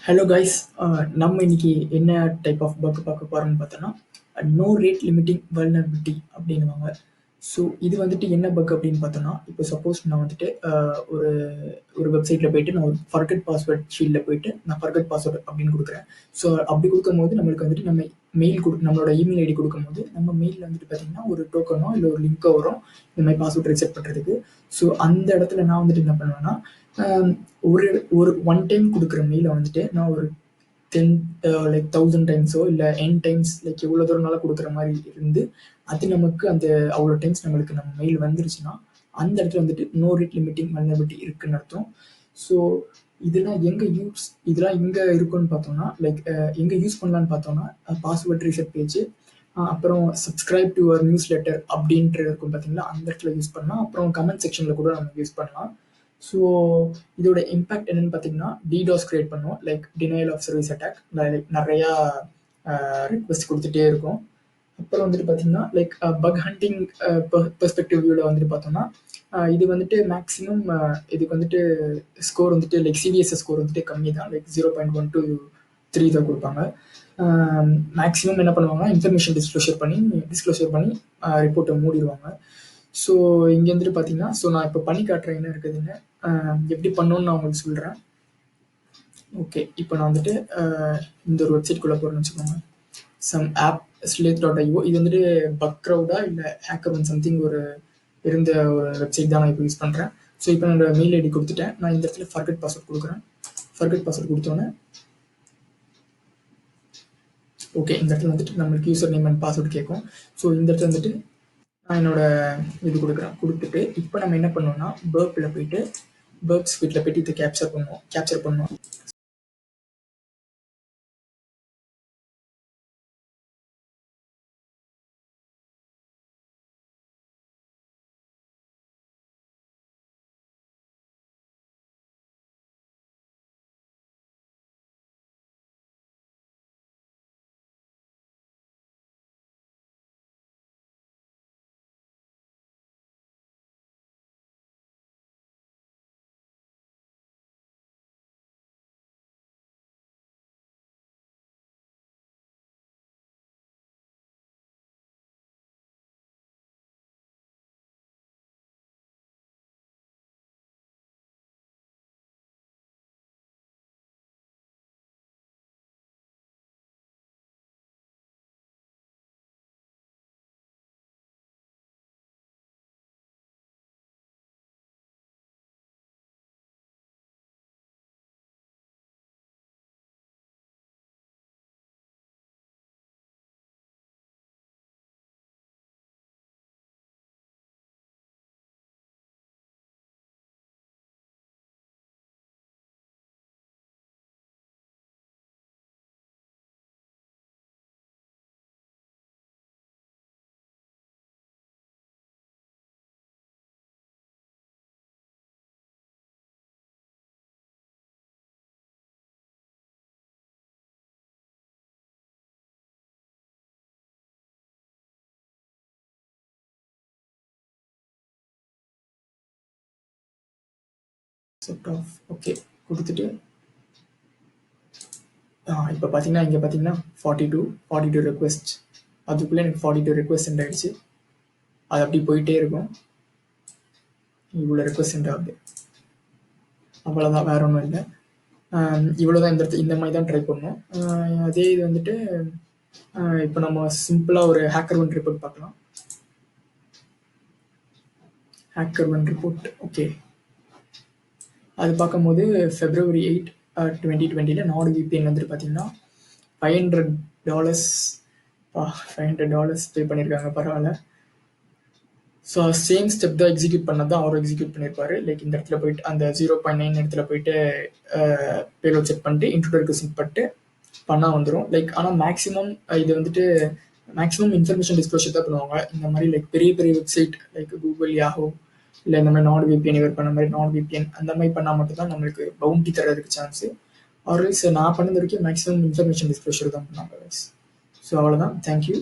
Hello guys. நம்ம இன்னைக்கு என்ன டைப் ஆஃப் பக் பார்க்க போகிறோம்னு பார்த்தோன்னா, நோ ரேட் லிமிட்டிங் வல்னரபிலிட்டி அப்படின்னுவாங்க. ஸோ இது வந்துட்டு என்ன பக் அப்படின்னு பார்த்தோன்னா, இப்போ சப்போஸ் நான் வந்துட்டு ஒரு ஒரு வெப்சைட்டில் போயிட்டு நான் ஒரு ஃபர்கட் பாஸ்வேர்ட் ஃபீல்டில் போயிட்டு நான் ஃபர்கட் பாஸ்வேர்டு அப்படின்னு கொடுக்குறேன். ஸோ அப்படி கொடுக்கும்போது நம்மளுக்கு வந்துட்டு நம்ம மெயில் நம்மளோட இமெயில் ஐடி கொடுக்கும்போது நம்ம மெயிலில் வந்துட்டு பார்த்தீங்கன்னா ஒரு டோக்கனோ இல்லை ஒரு லிங்க்கோ வரும் இந்த மாதிரி பாஸ்வேர்ட் ரிசெட் பண்ணுறதுக்கு. ஸோ அந்த இடத்துல நான் வந்துட்டு என்ன பண்ணுவேன்னா, ஒரு ஒரு ஒன் டைம் கொடுக்குற மெயிலை வந்துட்டு நான் ஒரு 10 லைக் 1000 டைம்ஸோ இல்லை n டைம்ஸ் லைக் எவ்வளோ தூரம்னாலும் கொடுக்குற மாதிரி இருந்து அது நமக்கு அந்த அவ்வளோ டைம்ஸ் நம்மளுக்கு நம்ம மெயில் வந்துருச்சுன்னா அந்த இடத்துல வந்துட்டு நோ ரேட் லிமிட்டிங் வல்னரபிலிட்டி இருக்குன்னு அர்த்தம். ஸோ இதெல்லாம் எங்கே இருக்குன்னு பார்த்தோம்னா லைக் எங்கே யூஸ் பண்ணலான்னு பார்த்தோம்னா பாஸ்வேர்ட் ரீசெட் பேஜ், அப்புறம் subscribe to your news letter அப்படின்ட்டு இருக்கும் பார்த்தீங்களா, அந்த இடத்துல யூஸ் பண்ணலாம். அப்புறம் கமெண்ட் செக்ஷனில் கூட நம்ம யூஸ் பண்ணலாம். ஸோ இதோட இம்பேக்ட் என்னன்னு பார்த்தீங்கன்னா டிடாஸ் கிரியேட் பண்ணுவோம், like denial of service attack, like நிறையா ரிக்வெஸ்ட் கொடுத்துட்டே இருக்கும். அப்புறம் வந்துட்டு பார்த்தீங்கன்னா லைக் பக் ஹண்டிங் பெர்ஸ்பெக்டிவ் வியூவில் வந்துட்டு பார்த்தோம்னா இது வந்துட்டு மேக்ஸிமம் இதுக்கு வந்துட்டு ஸ்கோர் வந்துட்டு லைக் சிவிஎஸ்எஸ் ஸ்கோர் வந்துட்டு கம்மி தான், லைக் 0.1 to 3 தான் கொடுப்பாங்க. மேக்ஸிமம் என்ன பண்ணுவாங்கன்னா இன்ஃபர்மேஷன் டிஸ்க்ளோஷர் பண்ணி ரிப்போர்ட்டை மூடிடுவாங்க. ஸோ இங்கே வந்துட்டு பார்த்தீங்கன்னா நான் இப்போ பண்ணி காட்டுறேன் என்ன இருக்குதுன்னு, எப்படி பண்ணணும்னு நான் உங்களுக்கு சொல்கிறேன். ஓகே, இப்போ நான் வந்துட்டு இந்த ஒரு வெப்சைட்குள்ளே போகிறேன்னு வச்சுக்கோங்க. Some app sleuth.io. இது வந்துட்டு பக்ரவுடா இல்லை ஹேக்கர் ஒன் சம்திங் இருந்த ஒரு வெப்சைட் தான் நான் இப்போ யூஸ் பண்ணுறேன். ஸோ இப்போ என்னோட மெயில் ஐடி கொடுத்துட்டேன். நான் இந்த இடத்துல ஃபர்கட் பாஸ்வேர்ட் கொடுக்குறேன். ஃபர்கட் பாஸ்வேர்ட் கொடுத்தோன்னே ஓகே, இந்த இடத்துல வந்துட்டு நம்மளுக்கு யூசர் நேம் அண்ட் பாஸ்வேர்டு கேட்கும். ஸோ இந்த இடத்துல வந்துட்டு நான் என்னோட இது கொடுத்துட்டு இப்போ நம்ம என்ன பண்ணோம்னா பர்ப்பில் போயிட்டு பர்ப் ஸ்பீட்டில் போயிட்டு இதை கேப்சர் பண்ணுவோம். ஓகே கொடுத்துட்டு இப்போ பார்த்தீங்கன்னா இங்கே பார்த்தீங்கன்னா 42 ரெக்வெஸ்ட், அதுக்குள்ளே எனக்கு 42 ரெக்வெஸ்ட் சென்ட் ஆகிடுச்சு. அது அப்படி போயிட்டே இருக்கும். இவ்வளோ ரெக்வெஸ்ட் சென்ட் ஆகுது, அவ்வளோதான், வேற ஒன்றும் இல்லை. இவ்வளோதான். இந்த மாதிரி தான் ட்ரை பண்ணணும். அதே இது வந்துட்டு இப்போ நம்ம சிம்பிளாக ஒரு ஹேக்கர் ஒன் ரிப்போர்ட் பார்க்கலாம். ஹேக்கர் ஒன் ரிப்போர்ட் ஓகே, அது பார்க்கும்போது February 8, 2020 நாடு விபிஎன் வந்துட்டு பார்த்தீங்கன்னா $500 $500 பே பண்ணியிருக்காங்க. பரவாயில்ல. ஸோ சேம் ஸ்டெப் தான் எக்ஸிக்யூட் பண்ணது தான் அவரும் எக்ஸிக்யூட் பண்ணியிருப்பாரு. லைக் இந்த இடத்துல போயிட்டு அந்த 0.9 இடத்துல போயிட்டு பேலோட் செக் பண்ணிட்டு இன்ட்ரோடருக்கு செட் பண்ணிட்டு பண்ணால் வந்துடும். லைக் ஆனால் மேக்ஸிமம் இது வந்துட்டு மேக்ஸிமம் இன்ஃபர்மேஷன் டிஸ்க்ளோஷர் தான் பண்ணுவாங்க. இந்த மாதிரி லைக் பெரிய பெரிய வெப்சைட் லைக் கூகுள், யாஹூ, இல்லை இந்த மாதிரி நாட் விபிஎன் இவர் பண்ண மாதிரி நாட் விபிஎன் அந்த மாதிரி பண்ணால் மட்டும்தான் நம்மளுக்கு பவுண்டி தரதுக்கு சான்ஸு. ஆர்எல்ஸ் நான் பண்ணது வரைக்கும் மேக்ஸிமம் இன்ஃபர்மேஷன் டிஸ்க்ளோஷர் தான் பண்ணாங்க. ஸோ அவ்வளோதான். தேங்க்யூ.